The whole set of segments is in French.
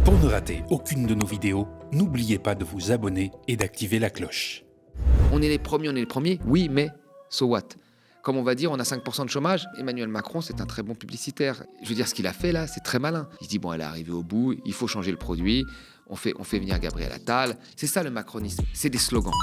Pour ne rater aucune de nos vidéos, n'oubliez pas de vous abonner et d'activer la cloche. On est les premiers, oui, mais so what? Comme on va dire, on a 5% de chômage. Emmanuel Macron, c'est un très bon publicitaire. Je veux dire, ce qu'il a fait là, c'est très malin. Il se dit, bon, elle est arrivée au bout, il faut changer le produit, on fait venir Gabriel Attal. C'est ça le macronisme, c'est des slogans.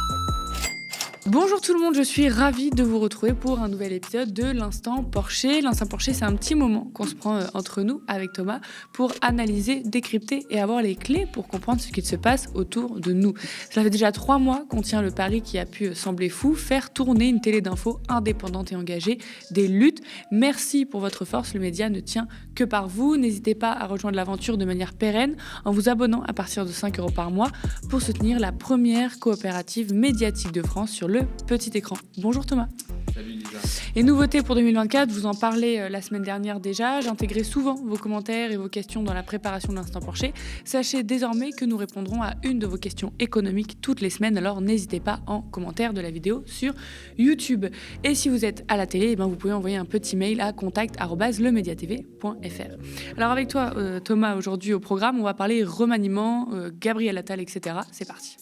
Bonjour tout le monde, je suis ravie de vous retrouver pour un nouvel épisode de l'Instant Porcher. L'Instant Porcher, c'est un petit moment qu'on se prend entre nous avec Thomas pour analyser, décrypter et avoir les clés pour comprendre ce qu'il se passe autour de nous. Ça fait déjà 3 mois qu'on tient le pari qui a pu sembler fou, faire tourner une télé d'infos indépendante et engagée, des luttes. Merci pour votre force, le média ne tient que par vous. N'hésitez pas à rejoindre l'aventure de manière pérenne en vous abonnant à partir de 5 € par mois pour soutenir la première coopérative médiatique de France sur le petit écran. Bonjour Thomas. Salut Lisa. Et nouveauté pour 2024, je vous en parlais la semaine dernière déjà, j'intégrais souvent vos commentaires et vos questions dans la préparation de l'Instant Porcher. Sachez désormais que nous répondrons à une de vos questions économiques toutes les semaines, alors n'hésitez pas en commentaire de la vidéo sur YouTube. Et si vous êtes à la télé, vous pouvez envoyer un petit mail à contact@lemediatv.fr. Alors avec toi Thomas, aujourd'hui au programme, on va parler remaniement, Gabriel Attal, etc. C'est parti.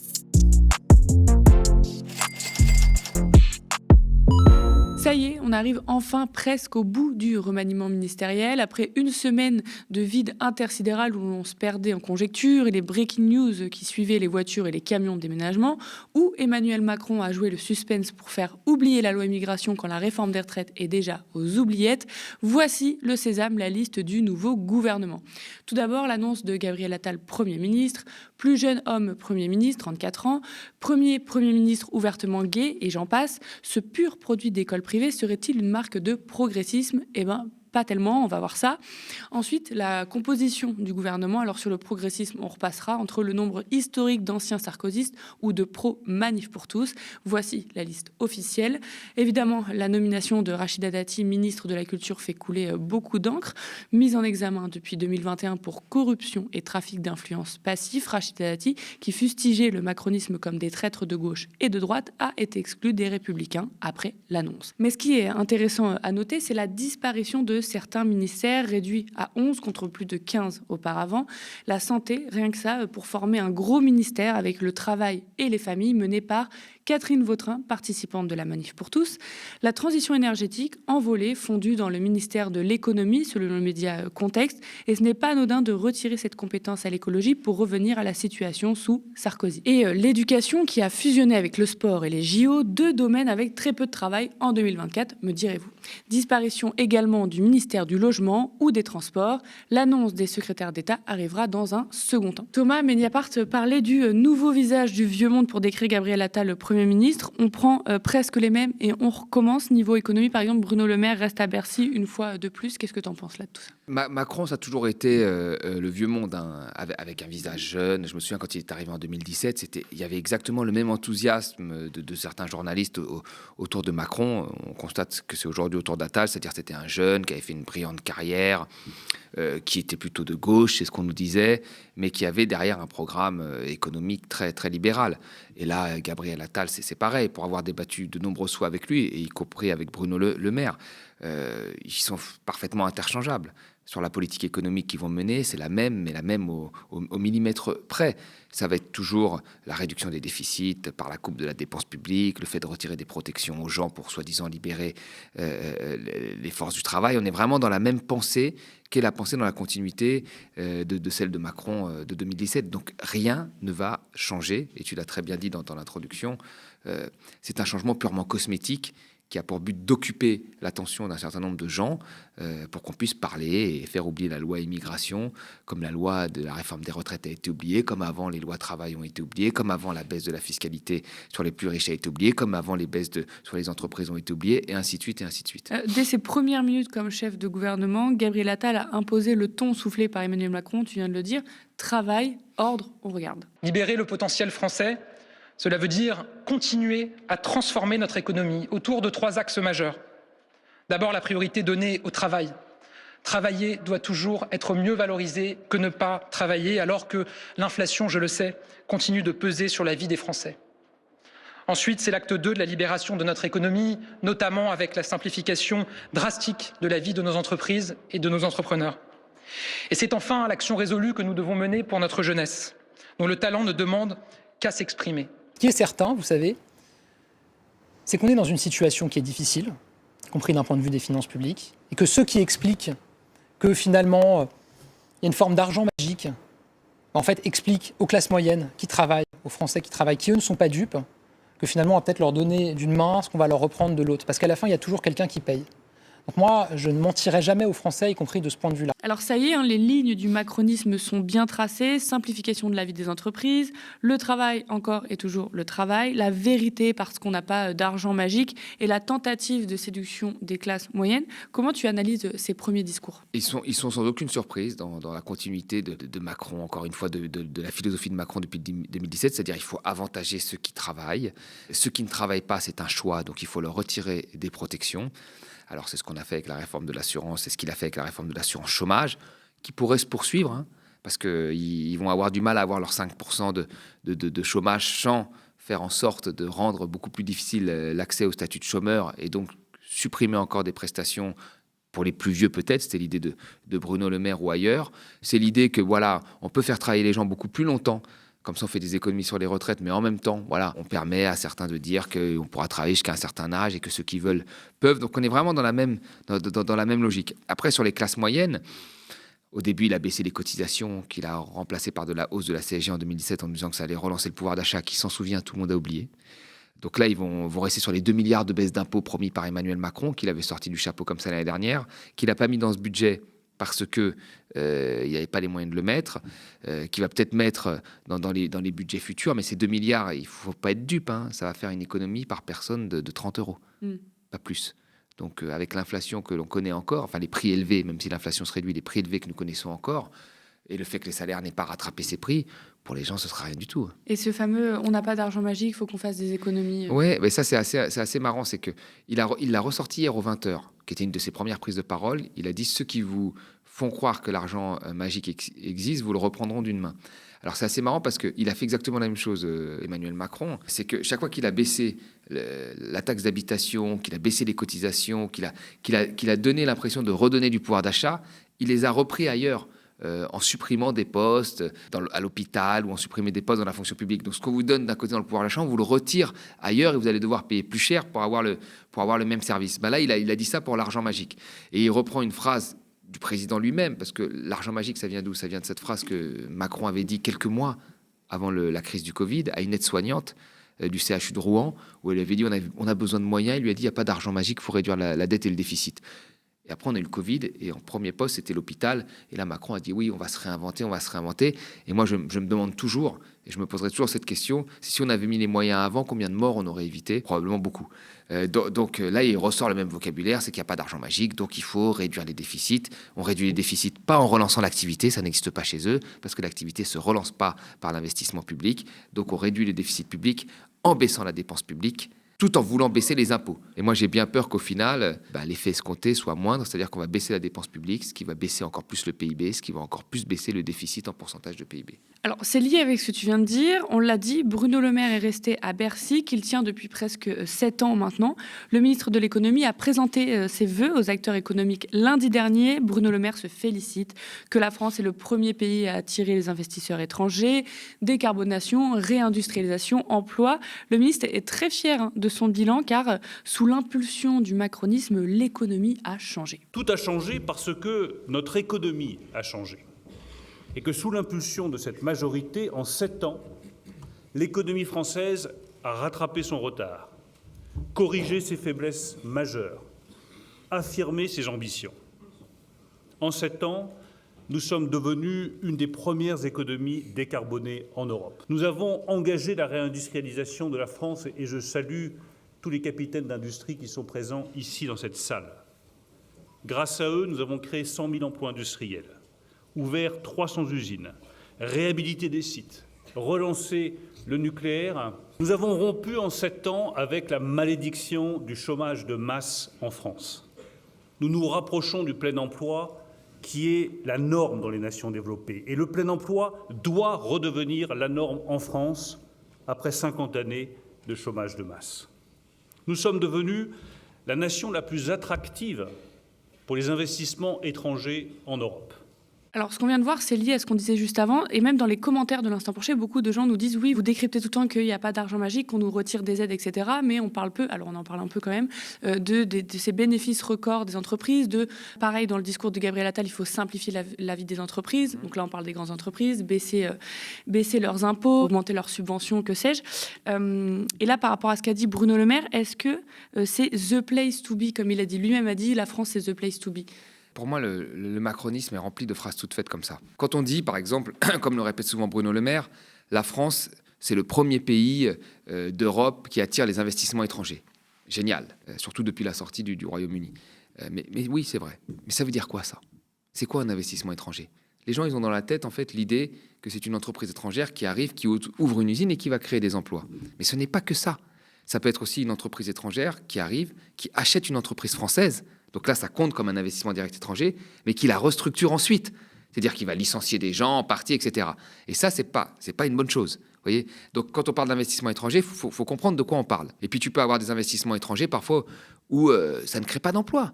Ça y est, on arrive enfin presque au bout du remaniement ministériel. Après une semaine de vide intersidéral où l'on se perdait en conjectures et les breaking news qui suivaient les voitures et les camions de déménagement, où Emmanuel Macron a joué le suspense pour faire oublier la loi immigration quand la réforme des retraites est déjà aux oubliettes, voici le sésame, la liste du nouveau gouvernement. Tout d'abord, l'annonce de Gabriel Attal, Premier ministre, plus jeune homme Premier ministre, 34 ans, Premier ministre ouvertement gay, et j'en passe. Ce pur produit d'école privée serait-il une marque de progressisme ? Pas tellement, on va voir ça. Ensuite, la composition du gouvernement. Alors sur le progressisme, on repassera entre le nombre historique d'anciens sarkozystes ou de pro-manif pour tous. Voici la liste officielle. Évidemment, la nomination de Rachida Dati, ministre de la Culture, fait couler beaucoup d'encre. Mise en examen depuis 2021 pour corruption et trafic d'influence passif, Rachida Dati, qui fustigeait le macronisme comme des traîtres de gauche et de droite, a été exclue des Républicains après l'annonce. Mais ce qui est intéressant à noter, c'est la disparition de certains ministères réduits à 11 contre plus de 15 auparavant. La santé, rien que ça, pour former un gros ministère avec le travail et les familles mené par Catherine Vautrin, participante de la Manif pour tous. La transition énergétique, envolée, fondue dans le ministère de l'économie, selon le média Contexte. Et ce n'est pas anodin de retirer cette compétence à l'écologie pour revenir à la situation sous Sarkozy. Et l'éducation qui a fusionné avec le sport et les JO, 2 domaines avec très peu de travail en 2024, me direz-vous. Disparition également du ministère du Logement ou des Transports. L'annonce des secrétaires d'État arrivera dans un second temps. Thomas, Mediapart parlait du nouveau visage du vieux monde pour décrire Gabriel Attal, le Premier ministre. On prend presque les mêmes et on recommence. Niveau économie, par exemple, Bruno Le Maire reste à Bercy une fois de plus. Qu'est-ce que tu en penses là de tout ça ? Macron, ça a toujours été le vieux monde, avec un visage jeune. Je me souviens quand il est arrivé en 2017, il y avait exactement le même enthousiasme de certains journalistes autour de Macron. On constate que c'est aujourd'hui autour d'Attal, c'est-à-dire que c'était un jeune qui avait fait une brillante carrière, qui était plutôt de gauche, c'est ce qu'on nous disait, mais qui avait derrière un programme économique très, très libéral. Et là, Gabriel Attal, c'est pareil, pour avoir débattu de nombreuses fois avec lui, et y compris avec Bruno Le Maire. Ils sont parfaitement interchangeables. Sur la politique économique qu'ils vont mener, c'est la même, mais la même au millimètre près. Ça va être toujours la réduction des déficits par la coupe de la dépense publique, le fait de retirer des protections aux gens pour soi-disant libérer les forces du travail. On est vraiment dans la même pensée qu'est la pensée dans la continuité de celle de Macron de 2017. Donc rien ne va changer, et tu l'as très bien dit dans l'introduction, c'est un changement purement cosmétique qui a pour but d'occuper l'attention d'un certain nombre de gens pour qu'on puisse parler et faire oublier la loi immigration, comme la loi de la réforme des retraites a été oubliée, comme avant les lois travail ont été oubliées, comme avant la baisse de la fiscalité sur les plus riches a été oubliée, comme avant les baisses sur les entreprises ont été oubliées, et ainsi de suite, et ainsi de suite. Dès ses premières minutes comme chef de gouvernement, Gabriel Attal a imposé le ton soufflé par Emmanuel Macron, tu viens de le dire, travail, ordre, on regarde. Libérer le potentiel français, cela veut dire continuer à transformer notre économie autour de 3 axes majeurs. D'abord, la priorité donnée au travail. Travailler doit toujours être mieux valorisé que ne pas travailler, alors que l'inflation, je le sais, continue de peser sur la vie des Français. Ensuite, c'est l'acte 2 de la libération de notre économie, notamment avec la simplification drastique de la vie de nos entreprises et de nos entrepreneurs. Et c'est enfin l'action résolue que nous devons mener pour notre jeunesse, dont le talent ne demande qu'à s'exprimer. Ce qui est certain, vous savez, c'est qu'on est dans une situation qui est difficile, y compris d'un point de vue des finances publiques, et que ceux qui expliquent que finalement, il y a une forme d'argent magique, en fait, expliquent aux classes moyennes qui travaillent, aux Français qui travaillent, qui eux ne sont pas dupes, que finalement, on va peut-être leur donner d'une main ce qu'on va leur reprendre de l'autre. Parce qu'à la fin, il y a toujours quelqu'un qui paye. Donc moi, je ne mentirai jamais aux Français, y compris de ce point de vue-là. Alors ça y est, les lignes du macronisme sont bien tracées. Simplification de la vie des entreprises, le travail encore et toujours le travail, la vérité parce qu'on n'a pas d'argent magique et la tentative de séduction des classes moyennes. Comment tu analyses ces premiers discours ? Ils sont sans aucune surprise dans la continuité de Macron, encore une fois, de la philosophie de Macron depuis 2017, c'est-à-dire il faut avantager ceux qui travaillent. Ceux qui ne travaillent pas, c'est un choix, donc il faut leur retirer des protections. Alors c'est ce qu'on a fait avec la réforme de l'assurance, c'est ce qu'il a fait avec la réforme de l'assurance chômage, qui pourrait se poursuivre, parce qu'ils vont avoir du mal à avoir leurs 5% de chômage sans faire en sorte de rendre beaucoup plus difficile l'accès au statut de chômeur et donc supprimer encore des prestations pour les plus vieux peut-être. C'était l'idée de Bruno Le Maire ou ailleurs. C'est l'idée que voilà, on peut faire travailler les gens beaucoup plus longtemps. Comme ça, on fait des économies sur les retraites, mais en même temps, voilà, on permet à certains de dire qu'on pourra travailler jusqu'à un certain âge et que ceux qui veulent peuvent. Donc, on est vraiment dans la même logique. Après, sur les classes moyennes, au début, il a baissé les cotisations qu'il a remplacées par de la hausse de la CSG en 2017 en disant que ça allait relancer le pouvoir d'achat. Qui s'en souvient, tout le monde a oublié. Donc là, ils vont rester sur les 2 milliards de baisse d'impôts promis par Emmanuel Macron, qu'il avait sorti du chapeau comme ça l'année dernière, qu'il n'a pas mis dans ce budget parce qu'il n'y avait pas les moyens de le mettre, qui va peut-être mettre dans les budgets futurs. Mais ces 2 milliards, il ne faut pas être dupe. Ça va faire une économie par personne de 30 €, pas plus. Donc avec l'inflation que l'on connaît encore, enfin les prix élevés, même si l'inflation se réduit, les prix élevés que nous connaissons encore, et le fait que les salaires n'aient pas rattrapé ces prix, pour les gens, ce ne sera rien du tout. Et ce fameux « on n'a pas d'argent magique, il faut qu'on fasse des économies ». Oui, mais ça c'est assez marrant, c'est qu'il l'a ressorti hier aux 20h, qui était une de ses premières prises de parole. Il a dit « ceux qui vous font croire que l'argent magique existe, vous le reprendront d'une main ». Alors c'est assez marrant parce qu'il a fait exactement la même chose, Emmanuel Macron. C'est que chaque fois qu'il a baissé la taxe d'habitation, qu'il a baissé les cotisations, qu'il a donné l'impression de redonner du pouvoir d'achat, il les a repris ailleurs. En supprimant des postes à l'hôpital ou en supprimant des postes dans la fonction publique. Donc ce qu'on vous donne d'un côté dans le pouvoir d'achat, on vous le retire ailleurs et vous allez devoir payer plus cher pour avoir le même service. Ben là, il a dit ça pour l'argent magique. Et il reprend une phrase du président lui-même, parce que l'argent magique, ça vient d'où ? Ça vient de cette phrase que Macron avait dit quelques mois avant la crise du Covid à une aide-soignante du CHU de Rouen, où elle avait dit on a besoin de moyens. Il lui a dit il n'y a pas d'argent magique, il faut réduire la dette et le déficit. Et après, on a eu le Covid, et en premier poste, c'était l'hôpital. Et là, Macron a dit, oui, on va se réinventer. Et moi, je me demande toujours, et je me poserai toujours cette question, si on avait mis les moyens avant, combien de morts on aurait évité ? Probablement beaucoup. Donc là, il ressort le même vocabulaire, c'est qu'il n'y a pas d'argent magique, donc il faut réduire les déficits. On réduit les déficits pas en relançant l'activité, ça n'existe pas chez eux, parce que l'activité ne se relance pas par l'investissement public. Donc on réduit les déficits publics en baissant la dépense publique, tout en voulant baisser les impôts. Et moi, j'ai bien peur qu'au final, l'effet escompté soit moindre, c'est-à-dire qu'on va baisser la dépense publique, ce qui va baisser encore plus le PIB, ce qui va encore plus baisser le déficit en pourcentage de PIB. Alors, c'est lié avec ce que tu viens de dire. On l'a dit, Bruno Le Maire est resté à Bercy, qu'il tient depuis presque 7 ans maintenant. Le ministre de l'économie a présenté ses vœux aux acteurs économiques lundi dernier. Bruno Le Maire se félicite que la France est le premier pays à attirer les investisseurs étrangers. Décarbonation, réindustrialisation, emploi. Le ministre est très fier de son bilan, car sous l'impulsion du macronisme, l'économie a changé. Tout a changé parce que notre économie a changé. Et que sous l'impulsion de cette majorité, en 7 ans, l'économie française a rattrapé son retard, corrigé ses faiblesses majeures, affirmé ses ambitions. En 7 ans, nous sommes devenus une des premières économies décarbonées en Europe. Nous avons engagé la réindustrialisation de la France et je salue tous les capitaines d'industrie qui sont présents ici dans cette salle. Grâce à eux, nous avons créé 100 000 emplois industriels, ouvert 300 usines, réhabilité des sites, relancé le nucléaire. Nous avons rompu en 7 ans avec la malédiction du chômage de masse en France. Nous nous rapprochons du plein emploi qui est la norme dans les nations développées. Et le plein emploi doit redevenir la norme en France après 50 années de chômage de masse. Nous sommes devenus la nation la plus attractive pour les investissements étrangers en Europe. Alors, ce qu'on vient de voir, c'est lié à ce qu'on disait juste avant. Et même dans les commentaires de l'Instant Porcher, beaucoup de gens nous disent oui, vous décryptez tout le temps qu'il n'y a pas d'argent magique, qu'on nous retire des aides, etc. Mais on parle peu, alors on en parle un peu quand même, de ces bénéfices records des entreprises. Pareil, dans le discours de Gabriel Attal, il faut simplifier la vie des entreprises. Donc là, on parle des grandes entreprises, baisser leurs impôts, augmenter leurs subventions, que sais-je. Et là, par rapport à ce qu'a dit Bruno Le Maire, est-ce que c'est the place to be, comme il a dit lui-même, la France, c'est the place to be? Pour moi, le macronisme est rempli de phrases toutes faites comme ça. Quand on dit, par exemple, comme le répète souvent Bruno Le Maire, la France, c'est le premier pays d'Europe qui attire les investissements étrangers. Génial, surtout depuis la sortie du Royaume-Uni. Mais oui, c'est vrai. Mais ça veut dire quoi, ça? C'est quoi un investissement étranger? Les gens, ils ont dans la tête, en fait, l'idée que c'est une entreprise étrangère qui arrive, qui ouvre une usine et qui va créer des emplois. Mais ce n'est pas que ça. Ça peut être aussi une entreprise étrangère qui arrive, qui achète une entreprise française. Donc là, ça compte comme un investissement direct étranger, mais qui la restructure ensuite. C'est-à-dire qu'il va licencier des gens, en partie, etc. Et ça, c'est pas une bonne chose. Vous voyez. Donc quand on parle d'investissement étranger, il faut comprendre de quoi on parle. Et puis tu peux avoir des investissements étrangers parfois où ça ne crée pas d'emplois.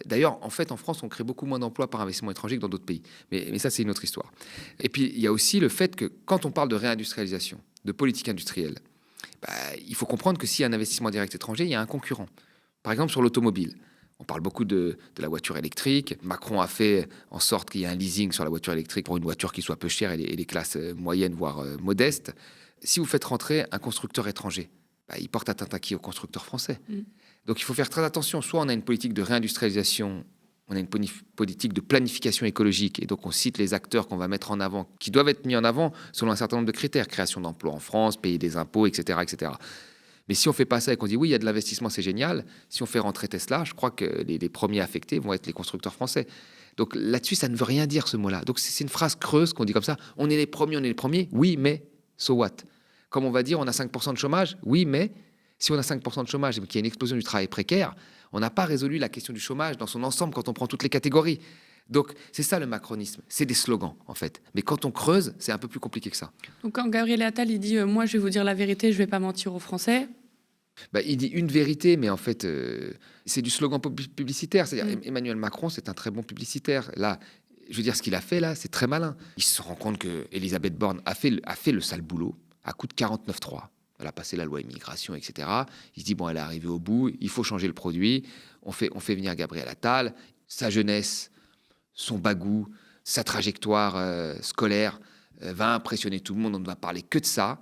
D'ailleurs, en fait, en France, on crée beaucoup moins d'emplois par investissement étranger que dans d'autres pays. Mais ça, c'est une autre histoire. Et puis, il y a aussi le fait que quand on parle de réindustrialisation, de politique industrielle, il faut comprendre que s'il y a un investissement direct étranger, il y a un concurrent. Par exemple, sur l'automobile. On parle beaucoup de la voiture électrique. Macron a fait en sorte qu'il y ait un leasing sur la voiture électrique pour une voiture qui soit peu chère et les classes moyennes, voire modestes. Si vous faites rentrer un constructeur étranger, il porte atteinte à qui? Aux constructeurs français. Donc il faut faire très attention. Soit on a une politique de réindustrialisation, on a une politique de planification écologique, et donc on cite les acteurs qu'on va mettre en avant, qui doivent être mis en avant selon un certain nombre de critères. Création d'emplois en France, payer des impôts, etc., etc. Mais si on fait pas ça et qu'on dit oui, il y a de l'investissement, c'est génial, si on fait rentrer Tesla, je crois que les premiers affectés vont être les constructeurs français. Donc là-dessus, ça ne veut rien dire ce mot-là. Donc c'est une phrase creuse qu'on dit comme ça. On est les premiers. Oui, mais so what? Comme on va dire, on a 5% de chômage. Oui, mais si on a 5% de chômage et qu'il y a une explosion du travail précaire, on n'a pas résolu la question du chômage dans son ensemble quand on prend toutes les catégories. Donc c'est ça le macronisme, c'est des slogans en fait. Mais quand on creuse, c'est un peu plus compliqué que ça. Donc quand Gabriel Attal il dit moi je vais vous dire la vérité, je vais pas mentir aux Français. Il dit une vérité, mais en fait, c'est du slogan publicitaire. C'est-à-dire, Emmanuel Macron, c'est un très bon publicitaire. Là, je veux dire, ce qu'il a fait, là, c'est très malin. Il se rend compte qu'Elisabeth Borne a fait le sale boulot à coup de 49.3. Elle a passé la loi immigration, etc. Il se dit, bon, elle est arrivée au bout, il faut changer le produit. On fait venir Gabriel Attal. Sa jeunesse, son bagou, sa trajectoire scolaire va impressionner tout le monde. On ne va parler que de ça.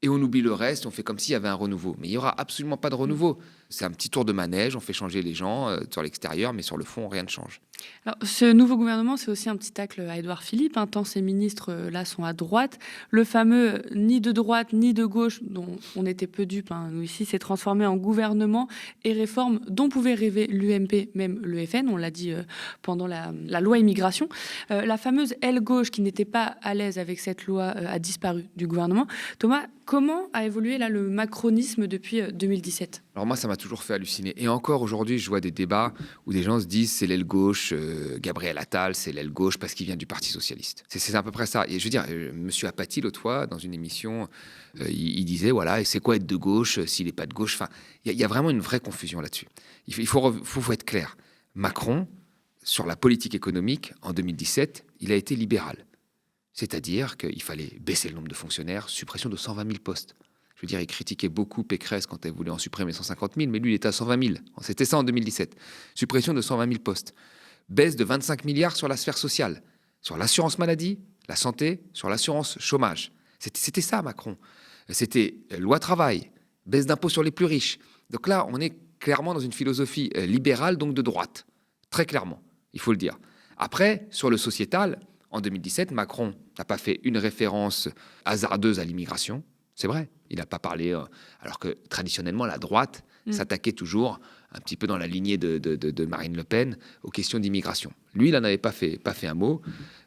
Et on oublie le reste, on fait comme s'il y avait un renouveau. Mais il n'y aura absolument pas de renouveau. C'est un petit tour de manège, on fait changer les gens sur l'extérieur, mais sur le fond, rien ne change. Alors, ce nouveau gouvernement, c'est aussi un petit tacle à Édouard Philippe. Tant ces ministres-là sont à droite. Le fameux ni de droite ni de gauche, dont on était peu dupes, nous ici, s'est transformé en gouvernement et réforme dont pouvait rêver l'UMP, même le FN, on l'a dit pendant la loi immigration. La fameuse aile gauche qui n'était pas à l'aise avec cette loi a disparu du gouvernement. Thomas, comment a évolué là, le macronisme depuis 2017 ? Alors moi, ça m'a toujours fait halluciner. Et encore aujourd'hui, je vois des débats où des gens se disent c'est l'aile gauche, Gabriel Attal, c'est l'aile gauche parce qu'il vient du Parti Socialiste. C'est à peu près ça. Et je veux dire, Monsieur Apathy, l'autre fois, dans une émission, il disait, voilà, et c'est quoi être de gauche s'il n'est pas de gauche? Enfin, il y a vraiment une vraie confusion là-dessus. Il faut être clair. Macron, sur la politique économique, en 2017, il a été libéral. C'est-à-dire qu'il fallait baisser le nombre de fonctionnaires, suppression de 120 000 postes. Je veux dire, il critiquait beaucoup Pécresse quand elle voulait en supprimer 150 000, mais lui, il était à 120 000. C'était ça en 2017. Suppression de 120 000 postes. Baisse de 25 milliards sur la sphère sociale, sur l'assurance maladie, la santé, sur l'assurance chômage. C'était ça, Macron. C'était loi travail, baisse d'impôts sur les plus riches. Donc là, on est clairement dans une philosophie libérale, donc de droite. Très clairement, il faut le dire. Après, sur le sociétal, en 2017, Macron n'a pas fait une référence hasardeuse à l'immigration. C'est vrai, il n'a pas parlé, alors que traditionnellement, la droite s'attaquait toujours, un petit peu dans la lignée de Marine Le Pen, aux questions d'immigration. Lui, il n'en avait pas fait un mot.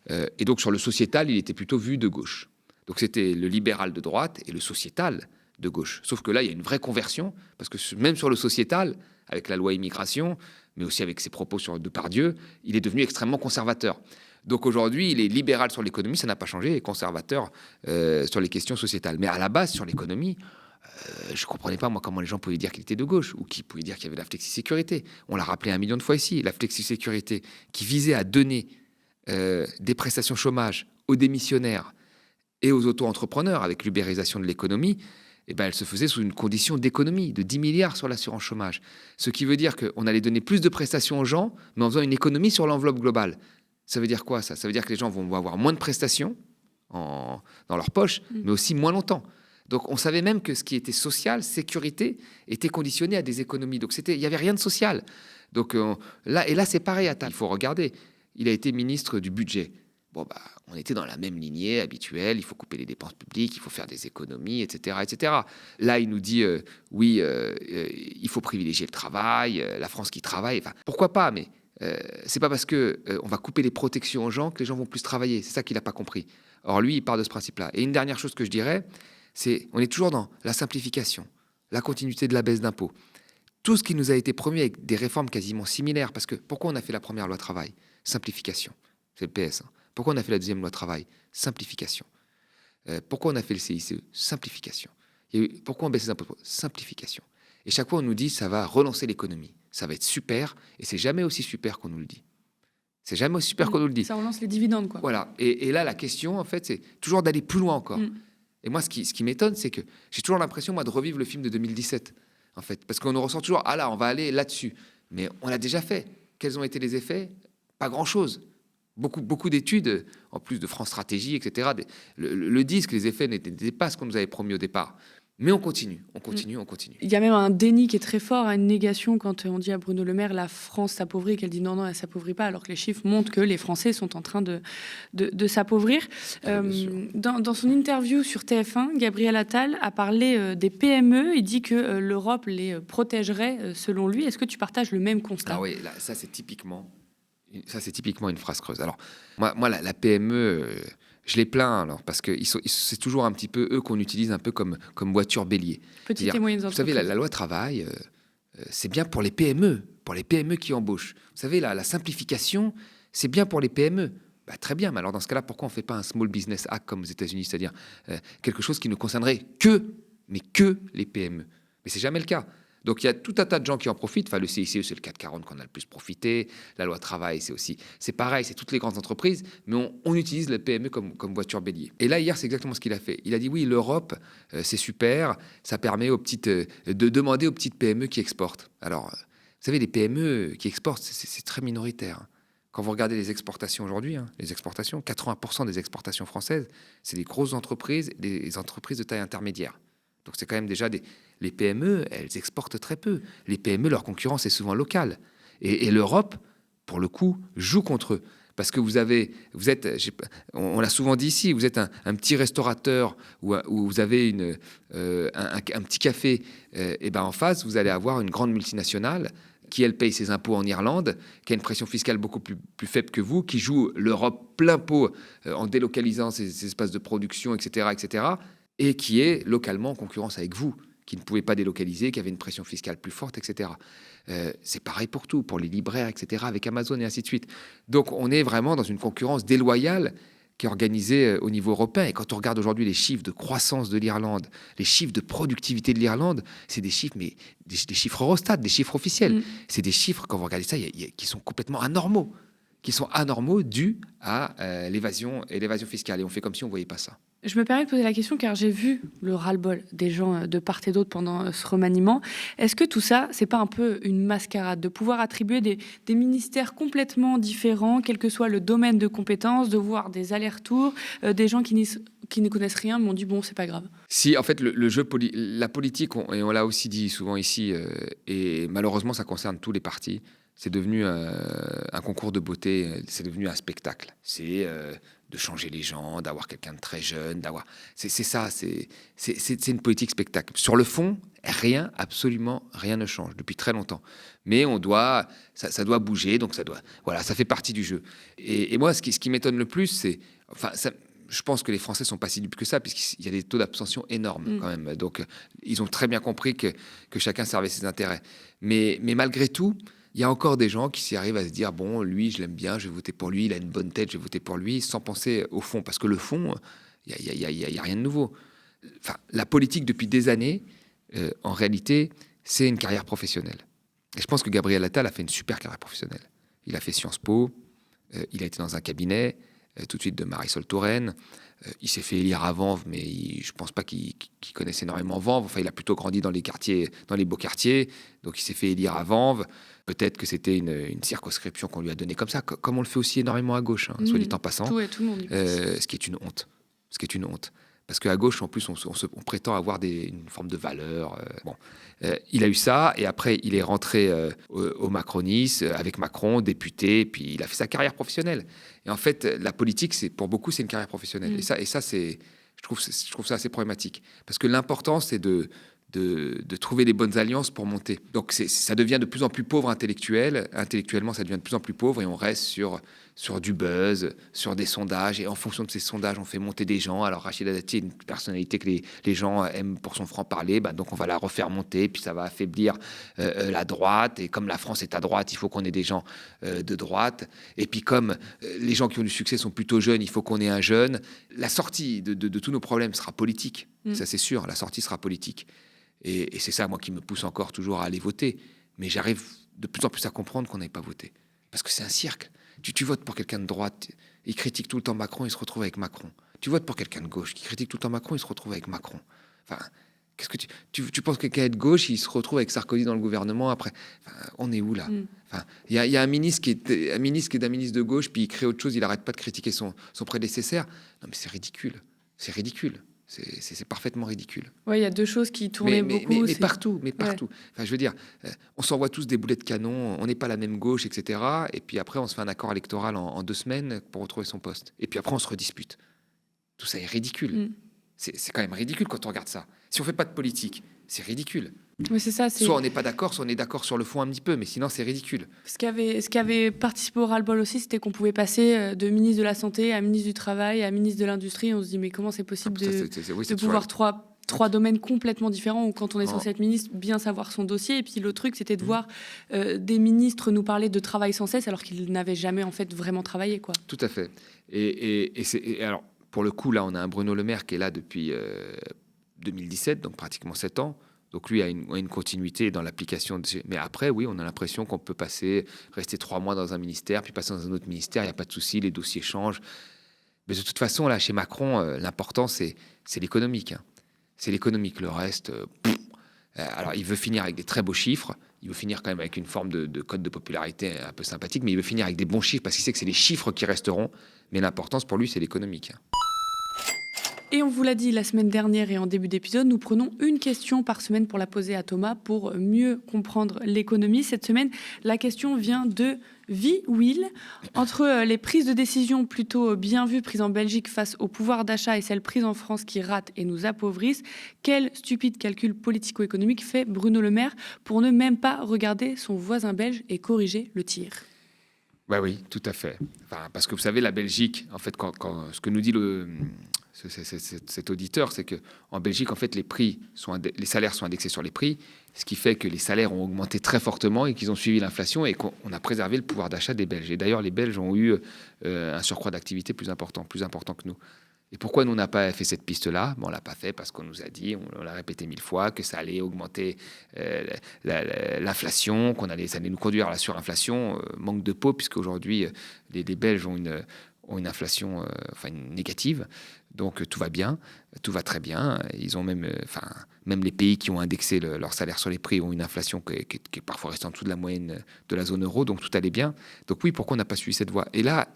Et donc, sur le sociétal, il était plutôt vu de gauche. Donc, c'était le libéral de droite et le sociétal de gauche. Sauf que là, il y a une vraie conversion, parce que même sur le sociétal, avec la loi immigration, mais aussi avec ses propos sur Depardieu, il est devenu extrêmement conservateur. Donc aujourd'hui, il est libéral sur l'économie, ça n'a pas changé, et conservateur sur les questions sociétales. Mais à la base, sur l'économie, je ne comprenais pas, moi, comment les gens pouvaient dire qu'il était de gauche, ou qui pouvaient dire qu'il y avait la flexisécurité. On l'a rappelé 1 million de fois ici, la flexisécurité qui visait à donner des prestations chômage aux démissionnaires et aux auto-entrepreneurs avec l'ubérisation de l'économie, eh ben, elle se faisait sous une condition d'économie de 10 milliards sur l'assurance chômage. Ce qui veut dire qu'on allait donner plus de prestations aux gens, mais en faisant une économie sur l'enveloppe globale. Ça veut dire quoi, ça? Ça veut dire que les gens vont avoir moins de prestations dans leur poche, mais aussi moins longtemps. Donc, on savait même que ce qui était social, sécurité, était conditionné à des économies. Donc, il n'y avait rien de social. Donc, là, c'est pareil, Attal. Il faut regarder. Il a été ministre du budget. Bon, on était dans la même lignée habituelle. Il faut couper les dépenses publiques, il faut faire des économies, etc., etc. Là, il nous dit, il faut privilégier le travail, la France qui travaille. Enfin, pourquoi pas, mais c'est pas parce que on va couper les protections aux gens que les gens vont plus travailler. C'est ça qu'il n'a pas compris. Or, lui, il part de ce principe-là. Et une dernière chose que je dirais, c'est on est toujours dans la simplification, la continuité de la baisse d'impôts. Tout ce qui nous a été promis avec des réformes quasiment similaires. Parce que pourquoi on a fait la première loi travail? Simplification. C'est le PS. Pourquoi on a fait la deuxième loi travail? Simplification. Pourquoi on a fait le CICE? Simplification. Pourquoi on baisse les impôts? Simplification. Et chaque fois, on nous dit ça va relancer l'économie. Ça va être super. Et c'est jamais aussi super qu'on nous le dit. C'est jamais aussi super qu'on nous le dit. Ça relance les dividendes, quoi. Voilà. Et là, la question, en fait, c'est toujours d'aller plus loin encore. Et moi, ce qui m'étonne, c'est que j'ai toujours l'impression, moi, de revivre le film de 2017, en fait. Parce qu'on nous ressent toujours, ah là, on va aller là-dessus. Mais on l'a déjà fait. Quels ont été les effets? Pas grand-chose. Beaucoup d'études, en plus de France Stratégie, etc., le disent que les effets n'étaient pas ce qu'on nous avait promis au départ. Mais on continue. Il y a même un déni qui est très fort, une négation quand on dit à Bruno Le Maire la France s'appauvrit, qu'elle dit non, elle s'appauvrit pas, alors que les chiffres montrent que les Français sont en train de s'appauvrir. Dans son interview sur TF1, Gabriel Attal a parlé des PME. Il dit que l'Europe les protégerait selon lui. Est-ce que tu partages le même constat? Ah oui, là, ça c'est typiquement une phrase creuse. Alors moi la PME. Je les plains alors parce que c'est toujours un petit peu eux qu'on utilise un peu comme voiture bélier. Petites et moyennes entreprises. Vous savez, la loi travail, c'est bien pour les PME qui embauchent. Vous savez, la simplification, c'est bien pour les PME. Très bien, mais alors dans ce cas-là, pourquoi on ne fait pas un Small Business Act comme aux États-Unis, c'est-à-dire quelque chose qui ne concernerait que les PME? Mais c'est jamais le cas. Donc, il y a tout un tas de gens qui en profitent. Enfin, le CICE, c'est le 440 qu'on a le plus profité. La loi travail, c'est pareil, c'est toutes les grandes entreprises. Mais on utilise le PME comme voiture bélier. Et là, hier, c'est exactement ce qu'il a fait. Il a dit, oui, l'Europe, c'est super. Ça permet de demander aux petites PME qui exportent. Alors, vous savez, les PME qui exportent, c'est très minoritaire. Quand vous regardez les exportations aujourd'hui, les exportations, 80% des exportations françaises, c'est des grosses entreprises, des entreprises de taille intermédiaire. Donc, c'est quand même déjà les PME, elles exportent très peu. Les PME, leur concurrence est souvent locale. Et l'Europe, pour le coup, joue contre eux. Parce que on l'a souvent dit ici, vous êtes un petit restaurateur où vous avez un petit café, et en face, vous allez avoir une grande multinationale qui, elle, paye ses impôts en Irlande, qui a une pression fiscale beaucoup plus faible que vous, qui joue l'Europe plein pot en délocalisant ses espaces de production, etc., et qui est localement en concurrence avec vous, qui ne pouvez pas délocaliser, qui avait une pression fiscale plus forte, etc. C'est pareil pour tout, pour les libraires, etc., avec Amazon et ainsi de suite. Donc, on est vraiment dans une concurrence déloyale qui est organisée au niveau européen. Et quand on regarde aujourd'hui les chiffres de croissance de l'Irlande, les chiffres de productivité de l'Irlande, c'est des chiffres, mais des chiffres Eurostat, des chiffres officiels. C'est des chiffres, quand vous regardez ça, qui sont complètement anormaux, dus à l'évasion fiscale. Et on fait comme si on ne voyait pas ça. Je me permets de poser la question car j'ai vu le ras-le-bol des gens de part et d'autre pendant ce remaniement. Est-ce que tout ça, c'est pas un peu une mascarade de pouvoir attribuer des ministères complètement différents, quel que soit le domaine de compétences, de voir des allers-retours, des gens qui ne connaissent rien mais on dit bon, c'est pas grave? Si, en fait, la politique, et on l'a aussi dit souvent ici, et malheureusement, ça concerne tous les partis, c'est devenu un concours de beauté, c'est devenu un spectacle. C'est de changer les gens, d'avoir quelqu'un de très jeune, c'est une politique spectacle. Sur le fond, absolument rien ne change depuis très longtemps. Mais ça doit bouger, donc ça fait partie du jeu. Et moi, ce qui m'étonne le plus, c'est, je pense que les Français sont pas si dupes que ça, puisqu'il y a des taux d'abstention énormes quand même. Donc, ils ont très bien compris que chacun servait ses intérêts. Mais malgré tout, il y a encore des gens qui s'y arrivent à se dire bon, lui, je l'aime bien, je vais voter pour lui, il a une bonne tête, je vais voter pour lui, sans penser au fond. Parce que le fond, il y a rien de nouveau. La politique, depuis des années, en réalité, c'est une carrière professionnelle. Et je pense que Gabriel Attal a fait une super carrière professionnelle. Il a fait Sciences Po, Il a été dans un cabinet, tout de suite de Marisol Touraine. Il s'est fait élire à Vanves, mais je ne pense pas qu'il connaisse énormément Vanves. Enfin, il a plutôt grandi dans les quartiers, dans les beaux quartiers. Donc, il s'est fait élire à Vanves. Peut-être que c'était une circonscription qu'on lui a donnée comme ça, comme on le fait aussi énormément à gauche, soit dit en passant. Tout le monde y pense. Ce qui est une honte. Parce qu'à gauche, en plus, on prétend avoir une forme de valeur. Il a eu ça, et après, il est rentré au macronisme, avec Macron, député, puis il a fait sa carrière professionnelle. Et en fait, la politique, pour beaucoup, c'est une carrière professionnelle. Et ça je trouve ça assez problématique. Parce que l'important, c'est de trouver les bonnes alliances pour monter. Donc ça devient de plus en plus pauvre intellectuellement, ça devient de plus en plus pauvre, et on reste sur du buzz, sur des sondages, et en fonction de ces sondages, on fait monter des gens. Alors Rachida Dati est une personnalité que les gens aiment pour son franc-parler, donc on va la refaire monter, puis ça va affaiblir la droite, et comme la France est à droite, il faut qu'on ait des gens de droite, et puis comme les gens qui ont du succès sont plutôt jeunes, il faut qu'on ait un jeune. La sortie de tous nos problèmes sera politique, ça c'est sûr, la sortie sera politique. Et c'est ça, moi, qui me pousse encore toujours à aller voter. Mais j'arrive de plus en plus à comprendre qu'on n'aille pas voté. Parce que c'est un cirque. Tu votes pour quelqu'un de droite, il critique tout le temps Macron, il se retrouve avec Macron. Tu votes pour quelqu'un de gauche qui critique tout le temps Macron, il se retrouve avec Macron. Enfin, qu'est-ce que tu penses que quelqu'un est de gauche, il se retrouve avec Sarkozy dans le gouvernement après. Enfin, on est où là? Enfin, il y a un ministre qui est d'un ministre de gauche, puis il crée autre chose, il n'arrête pas de critiquer son prédécesseur. Non, mais c'est ridicule. C'est ridicule. C'est parfaitement ridicule. Oui, il y a deux choses qui tournaient beaucoup. Mais partout. Ouais. Enfin, je veux dire, on s'envoie tous des boulets de canon, on n'est pas la même gauche, etc. Et puis après, on se fait un accord électoral en 2 semaines pour retrouver son poste. Et puis après, on se redispute. Tout ça est ridicule. C'est quand même ridicule quand on regarde ça. Si on fait pas de politique, c'est ridicule. Oui, c'est ça. Soit on n'est pas d'accord, soit on est d'accord sur le fond un petit peu, mais sinon c'est ridicule. Ce qui avait participé au ras-le-bol aussi, c'était qu'on pouvait passer de ministre de la Santé à ministre du Travail à ministre de l'Industrie. On se dit, mais comment c'est possible de pouvoir trois domaines complètement différents, où quand on est censé être ministre, bien savoir son dossier. Et puis l'autre truc, c'était de voir des ministres nous parler de travail sans cesse, alors qu'ils n'avaient jamais en fait vraiment travaillé, quoi. Tout à fait. Et alors, pour le coup, là, on a un Bruno Le Maire qui est là depuis 2017, donc pratiquement 7 ans. Donc lui a une continuité dans l'application. Mais après, oui, on a l'impression qu'on peut rester 3 mois dans un ministère, puis passer dans un autre ministère, il n'y a pas de souci, les dossiers changent. Mais de toute façon, là, chez Macron, l'important, c'est l'économique. C'est l'économique. Le reste, alors il veut finir avec des très beaux chiffres, il veut finir quand même avec une forme de code de popularité un peu sympathique, mais il veut finir avec des bons chiffres, parce qu'il sait que c'est les chiffres qui resteront. Mais l'importance pour lui, c'est l'économique. Et on vous l'a dit la semaine dernière et en début d'épisode, nous prenons une question par semaine pour la poser à Thomas pour mieux comprendre l'économie. Cette semaine, la question vient de Will. Entre les prises de décision plutôt bien vues prises en Belgique face au pouvoir d'achat et celles prises en France qui ratent et nous appauvrissent, quel stupide calcul politico-économique fait Bruno Le Maire pour ne même pas regarder son voisin belge et corriger le tir? Bah oui, tout à fait. Enfin, parce que vous savez, la Belgique, en fait, ce que nous dit cet auditeur, c'est qu'en Belgique, en fait, les salaires sont indexés sur les prix, ce qui fait que les salaires ont augmenté très fortement et qu'ils ont suivi l'inflation et qu'on a préservé le pouvoir d'achat des Belges. Et d'ailleurs, les Belges ont eu un surcroît d'activité plus important que nous. Et pourquoi nous, on n'a pas fait cette piste-là? On ne l'a pas fait parce qu'on nous a dit, on l'a répété 1000 fois, que ça allait augmenter l'inflation, ça allait nous conduire à la surinflation, manque de peau, puisqu'aujourd'hui, les Belges ont une inflation négative. Donc tout va bien, tout va très bien. Ils ont même les pays qui ont indexé leur salaire sur les prix ont une inflation qui est parfois restée en dessous de la moyenne de la zone euro, donc tout allait bien. Donc oui, pourquoi on n'a pas suivi cette voie? Et là,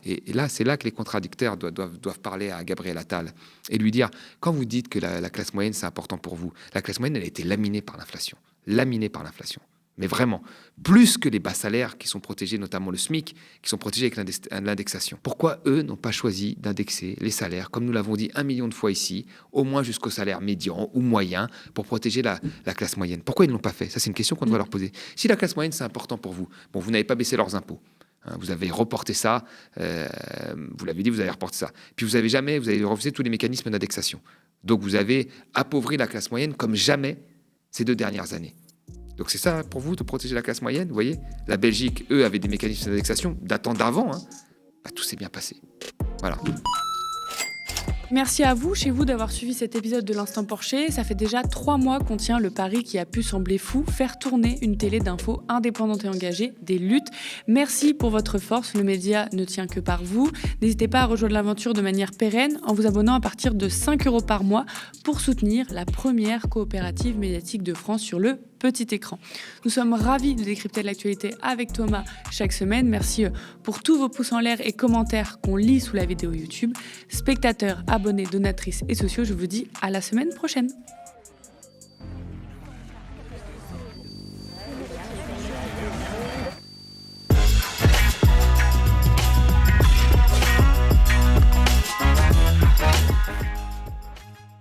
c'est là que les contradicteurs doivent parler à Gabriel Attal et lui dire, quand vous dites que la classe moyenne, c'est important pour vous, la classe moyenne, elle a été laminée par l'inflation. Mais vraiment, plus que les bas salaires qui sont protégés, notamment le SMIC, qui sont protégés avec l'indexation. Pourquoi eux n'ont pas choisi d'indexer les salaires, comme nous l'avons dit 1 million de fois ici, au moins jusqu'au salaire médian ou moyen, pour protéger la classe moyenne? Pourquoi ils ne l'ont pas fait? Ça, c'est une question qu'on doit leur poser. Si la classe moyenne, c'est important pour vous, vous n'avez pas baissé leurs impôts. Vous avez reporté ça, vous l'avez dit, vous avez reporté ça. Puis vous avez refusé tous les mécanismes d'indexation. Donc vous avez appauvri la classe moyenne comme jamais ces 2 dernières années. Donc c'est ça pour vous de protéger la classe moyenne, vous voyez? La Belgique, eux, avaient des mécanismes d'indexation datant d'avant. Tout s'est bien passé. Voilà. Merci à vous, chez vous, d'avoir suivi cet épisode de l'Instant Porcher. Ça fait déjà 3 mois qu'on tient le pari qui a pu sembler fou, faire tourner une télé d'infos indépendante et engagée, des luttes. Merci pour votre force, le média ne tient que par vous. N'hésitez pas à rejoindre l'aventure de manière pérenne en vous abonnant à partir de 5 € par mois pour soutenir la première coopérative médiatique de France sur le petit écran. Nous sommes ravis de décrypter l'actualité avec Thomas chaque semaine. Merci pour tous vos pouces en l'air et commentaires qu'on lit sous la vidéo YouTube. Spectateurs, abonnés, donatrices et sociaux, je vous dis à la semaine prochaine.